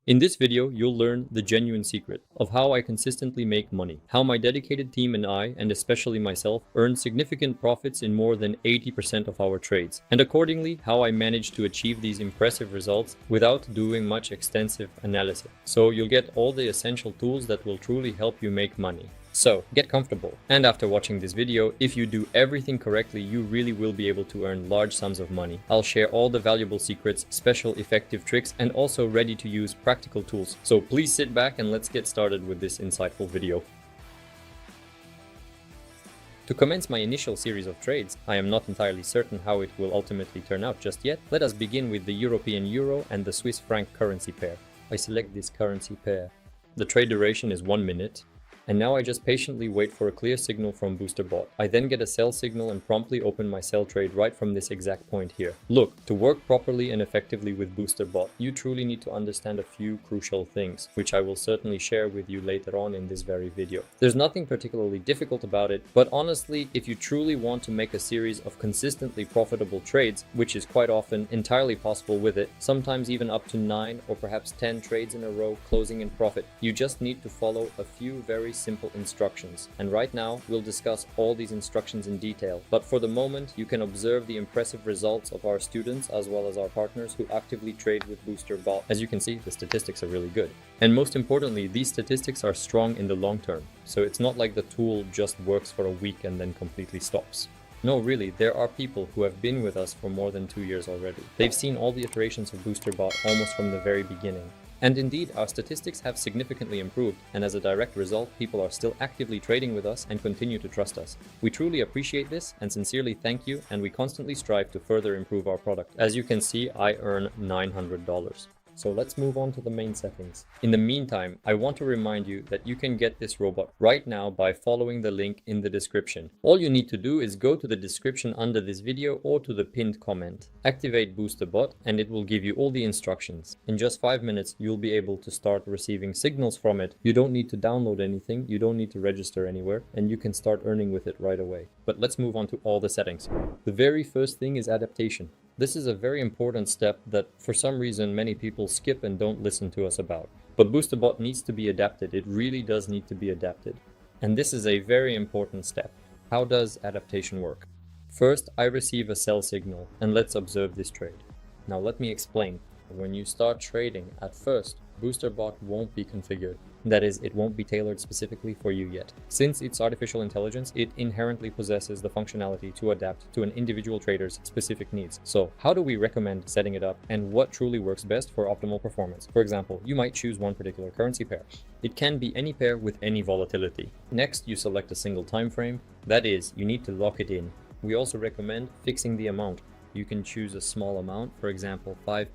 In this video, you'll learn the genuine secret of how I consistently make money, how my dedicated team and I, and especially myself, earn significant profits in more than 80% of our trades, and accordingly, how I manage to achieve these impressive results without doing much extensive analysis. So you'll get all the essential tools that will truly help you make money. So, get comfortable. And after watching this video, if you do everything correctly, you really will be able to earn large sums of money. I'll share all the valuable secrets, special effective tricks, and also ready to use practical tools. So please sit back and let's get started with this insightful video. To commence my initial series of trades, I am not entirely certain how it will ultimately turn out just yet. Let us begin with the European Euro and the Swiss franc currency pair. I select this currency pair. The trade duration is 1 minute. And now I just patiently wait for a clear signal from BoosterBot. I then get a sell signal and promptly open my sell trade right from this exact point here. Look, to work properly and effectively with BoosterBot, you truly need to understand a few crucial things, which I will certainly share with you later on in this very video. There's nothing particularly difficult about it, but honestly, if you truly want to make a series of consistently profitable trades, which is quite often entirely possible with it, sometimes even up to 9 or perhaps 10 trades in a row closing in profit, you just need to follow a few very simple instructions. And right now we'll discuss all these instructions in detail, but for the moment you can observe the impressive results of our students as well as our partners who actively trade with BoosterBot. As you can see, the statistics are really good. And most importantly, these statistics are strong in the long term. So it's not like the tool just works for a week and then completely stops. No, really, there are people who have been with us for more than 2 years already. They've seen all the iterations of BoosterBot almost from the very beginning. And indeed, our statistics have significantly improved, and as a direct result, people are still actively trading with us and continue to trust us. We truly appreciate this and sincerely thank you, and we constantly strive to further improve our product. As you can see, I earn $900. So let's move on to the main settings. In the meantime, I want to remind you that you can get this robot right now by following the link in the description. All you need to do is go to the description under this video or to the pinned comment. Activate BoosterBot and it will give you all the instructions. In just 5 minutes, you'll be able to start receiving signals from it. You don't need to download anything, you don't need to register anywhere, and you can start earning with it right away. But let's move on to all the settings. The very first thing is adaptation. This is a very important step that for some reason many people skip and don't listen to us about. But BoosterBot needs to be adapted. It really does need to be adapted. And this is a very important step. How does adaptation work? First, I receive a sell signal, and let's observe this trade. Now let me explain. When you start trading, at first, BoosterBot won't be configured. That is, it won't be tailored specifically for you yet. Since it's artificial intelligence, it inherently possesses the functionality to adapt to an individual trader's specific needs. So how do we recommend setting it up and what truly works best for optimal performance? For example, you might choose one particular currency pair. It can be any pair with any volatility. Next, you select a single time frame. That is, you need to lock it in. We also recommend fixing the amount. You can choose a small amount, for example 5%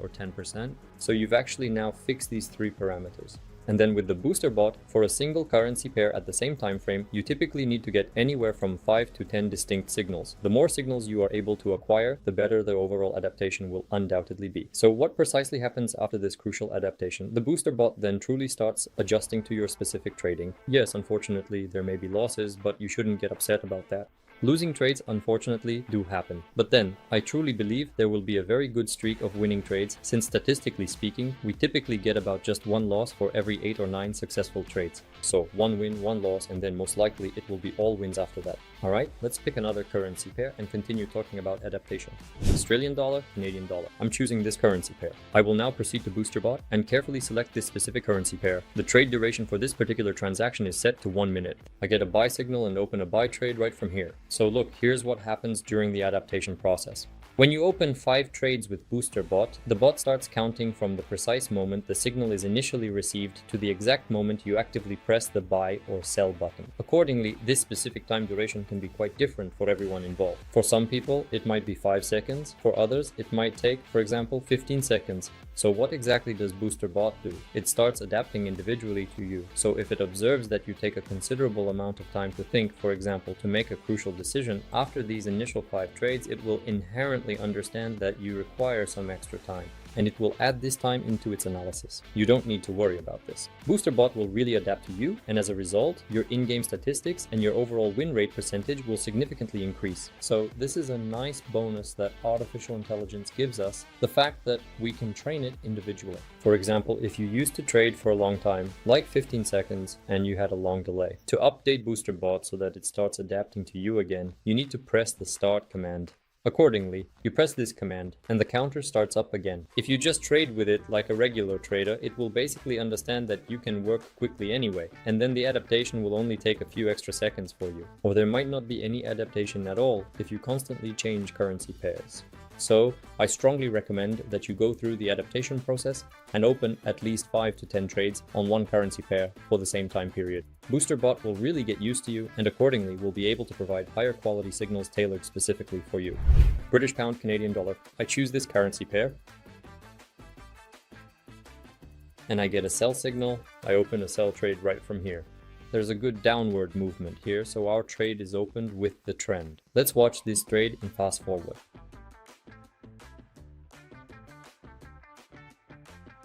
or 10%. So you've actually now fixed these 3 parameters. And then with the BoosterBot, for a single currency pair at the same time frame, you typically need to get anywhere from 5 to 10 distinct signals. The more signals you are able to acquire, the better the overall adaptation will undoubtedly be. So what precisely happens after this crucial adaptation? The BoosterBot then truly starts adjusting to your specific trading. Yes, unfortunately, there may be losses, but you shouldn't get upset about that. Losing trades unfortunately do happen, but then I truly believe there will be a very good streak of winning trades, since statistically speaking, we typically get about just 1 loss for every 8 or 9 successful trades. So 1 win, 1 loss, and then most likely it will be all wins after that. Alright, let's pick another currency pair and continue talking about adaptation. Australian dollar, Canadian dollar. I'm choosing this currency pair. I will now proceed to BoosterBot and carefully select this specific currency pair. The trade duration for this particular transaction is set to 1 minute. I get a buy signal and open a buy trade right from here. So look, here's what happens during the adaptation process. When you open 5 trades with BoosterBot, the bot starts counting from the precise moment the signal is initially received to the exact moment you actively press the buy or sell button. Accordingly, this specific time duration can be quite different for everyone involved. For some people, it might be 5 seconds. For others, it might take, for example, 15 seconds. So what exactly does BoosterBot do? It starts adapting individually to you. So if it observes that you take a considerable amount of time to think, for example, to make a crucial decision, after these initial 5 trades, it will inherently understand that you require some extra time. and it will add this time into its analysis. You don't need to worry about this. BoosterBot will really adapt to you, and as a result, your in-game statistics and your overall win rate percentage will significantly increase. So this is a nice bonus that artificial intelligence gives us, the fact that we can train it individually. For example, if you used to trade for a long time, like 15 seconds, and you had a long delay, to update BoosterBot so that it starts adapting to you again, you need to press the start command. Accordingly, you press this command and the counter starts up again. If you just trade with it like a regular trader, it will basically understand that you can work quickly anyway, and then the adaptation will only take a few extra seconds for you. Or there might not be any adaptation at all if you constantly change currency pairs. So, I strongly recommend that you go through the adaptation process and open at least 5 to 10 trades on one currency pair for the same time period. BoosterBot will really get used to you and accordingly will be able to provide higher quality signals tailored specifically for you. British pound, Canadian dollar. I choose this currency pair and I get a sell signal. I open a sell trade right from here. There's a good downward movement here, so our trade is opened with the trend. Let's watch this trade and fast forward.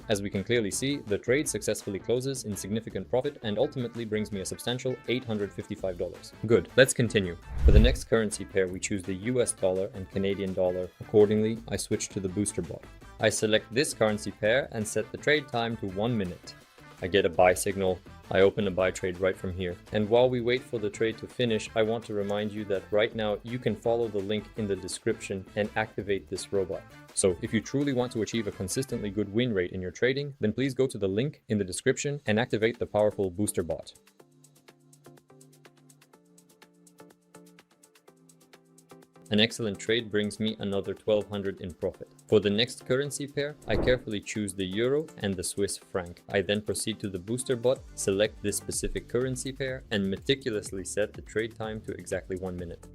As we can clearly see, the trade successfully closes in significant profit and ultimately brings me a substantial $855. Good, let's continue. For the next currency pair, we choose the US dollar and Canadian dollar. Accordingly, I switch to the BoosterBot. I select this currency pair and set the trade time to 1 minute. I get a buy signal. I open a buy trade right from here. And while we wait for the trade to finish, I want to remind you that right now you can follow the link in the description and activate this robot. So if you truly want to achieve a consistently good win rate in your trading, then please go to the link in the description and activate the powerful BoosterBot. An excellent trade brings me another 1200 in profit. For the next currency pair, I carefully choose the euro and the Swiss franc. I then proceed to the BoosterBot, select this specific currency pair, and meticulously set the trade time to exactly 1 minute.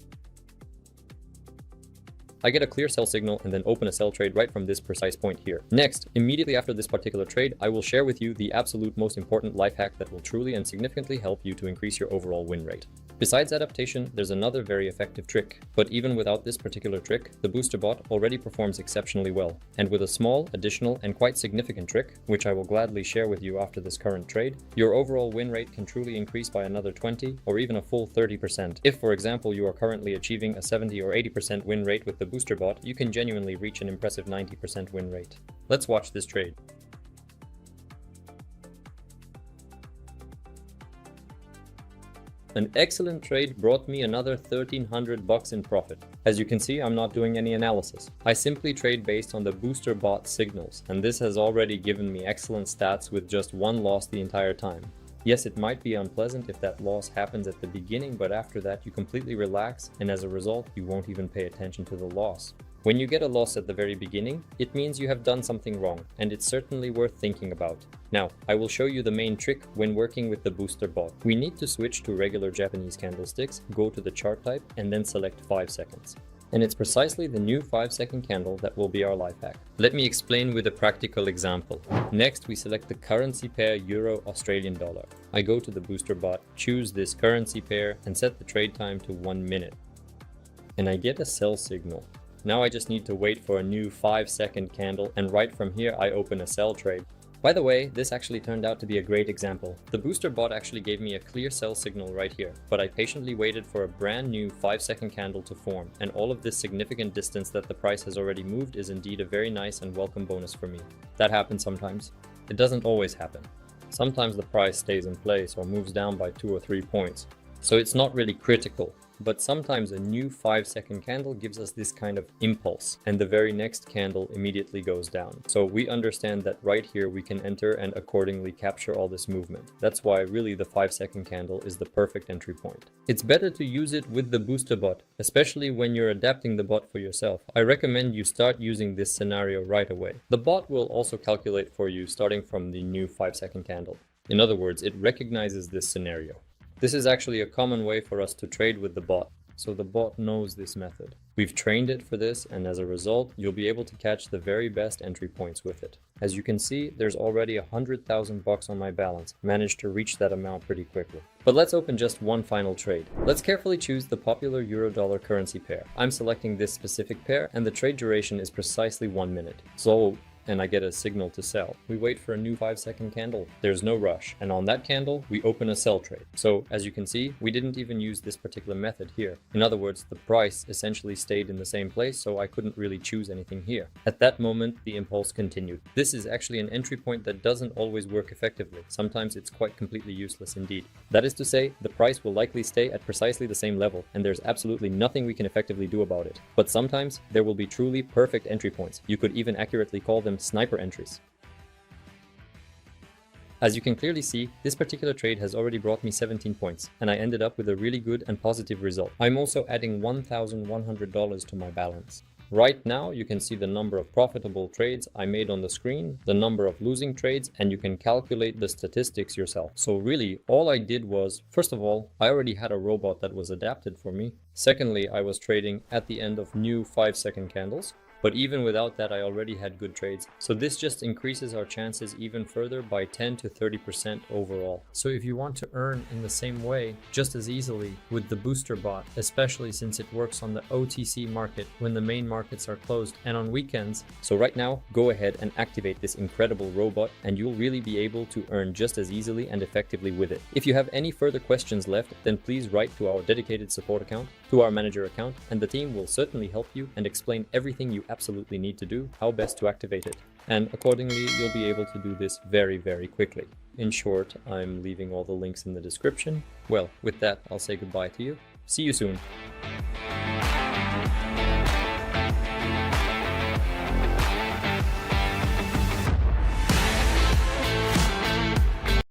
I get a clear sell signal and then open a sell trade right from this precise point here. Next, immediately after this particular trade, I will share with you the absolute most important life hack that will truly and significantly help you to increase your overall win rate. Besides adaptation, there's another very effective trick, but even without this particular trick, the BoosterBot already performs exceptionally well. And with a small, additional, and quite significant trick, which I will gladly share with you after this current trade, your overall win rate can truly increase by another 20 or even a full 30%. If, for example, you are currently achieving a 70 or 80% win rate with the BoosterBot, you can genuinely reach an impressive 90% win rate. Let's watch this trade. An excellent trade brought me another $1,300 in profit. As you can see, I'm not doing any analysis. I simply trade based on the BoosterBot signals, and this has already given me excellent stats with just one loss the entire time. Yes, it might be unpleasant if that loss happens at the beginning, but after that you completely relax, and as a result, you won't even pay attention to the loss. When you get a loss at the very beginning, it means you have done something wrong, and it's certainly worth thinking about. Now, I will show you the main trick when working with the BoosterBot. We need to switch to regular Japanese candlesticks, go to the chart type, and then select 5 seconds. And it's precisely the new 5-second candle that will be our life hack. Let me explain with a practical example. Next, we select the currency pair Euro-Australian dollar. I go to the BoosterBot, choose this currency pair, and set the trade time to 1 minute. And I get a sell signal. Now I just need to wait for a new 5-second candle, and right from here I open a sell trade. By the way, this actually turned out to be a great example. The BoosterBot actually gave me a clear sell signal right here, but I patiently waited for a brand new 5-second candle to form, and all of this significant distance that the price has already moved is indeed a very nice and welcome bonus for me. That happens sometimes. It doesn't always happen. Sometimes the price stays in place or moves down by 2 or 3 points, so it's not really critical. But sometimes a new 5-second candle gives us this kind of impulse, and the very next candle immediately goes down. So we understand that right here we can enter and accordingly capture all this movement. That's why really the 5-second candle is the perfect entry point. It's better to use it with the BoosterBot, especially when you're adapting the bot for yourself. I recommend you start using this scenario right away. The bot will also calculate for you starting from the new 5-second candle. In other words, it recognizes this scenario. This is actually a common way for us to trade with the bot, so the bot knows this method. We've trained it for this, and as a result, you'll be able to catch the very best entry points with it. As you can see, there's already $100,000 on my balance. Managed to reach that amount pretty quickly. But let's open just one final trade. Let's carefully choose the popular euro-dollar currency pair. I'm selecting this specific pair, and the trade duration is precisely 1 minute. So and I get a signal to sell. We wait for a new 5-second candle. There's no rush. And on that candle, we open a sell trade. So as you can see, we didn't even use this particular method here. In other words, the price essentially stayed in the same place, so I couldn't really choose anything here. At that moment, the impulse continued. This is actually an entry point that doesn't always work effectively. Sometimes it's quite completely useless indeed. That is to say, the price will likely stay at precisely the same level, and there's absolutely nothing we can effectively do about it. But sometimes there will be truly perfect entry points. You could even accurately call them sniper entries. As you can clearly see, this particular trade has already brought me 17 points, and I ended up with a really good and positive result. I'm also adding $1,100 to my balance. Right now, you can see the number of profitable trades I made on the screen, the number of losing trades, and you can calculate the statistics yourself. So really, all I did was, first of all, I already had a robot that was adapted for me. Secondly, I was trading at the end of new 5-second candles. But even without that, I already had good trades. So this just increases our chances even further by 10 to 30% overall. So if you want to earn in the same way, just as easily with the booster bot, especially since it works on the OTC market when the main markets are closed and on weekends. So right now, go ahead and activate this incredible robot and you'll really be able to earn just as easily and effectively with it. If you have any further questions left, then please write to our dedicated support account, to our manager account, and the team will certainly help you and explain everything you absolutely need to do, how best to activate it. And accordingly, you'll be able to do this very, very quickly. In short, I'm leaving all the links in the description. Well, with that, I'll say goodbye to you. See you soon.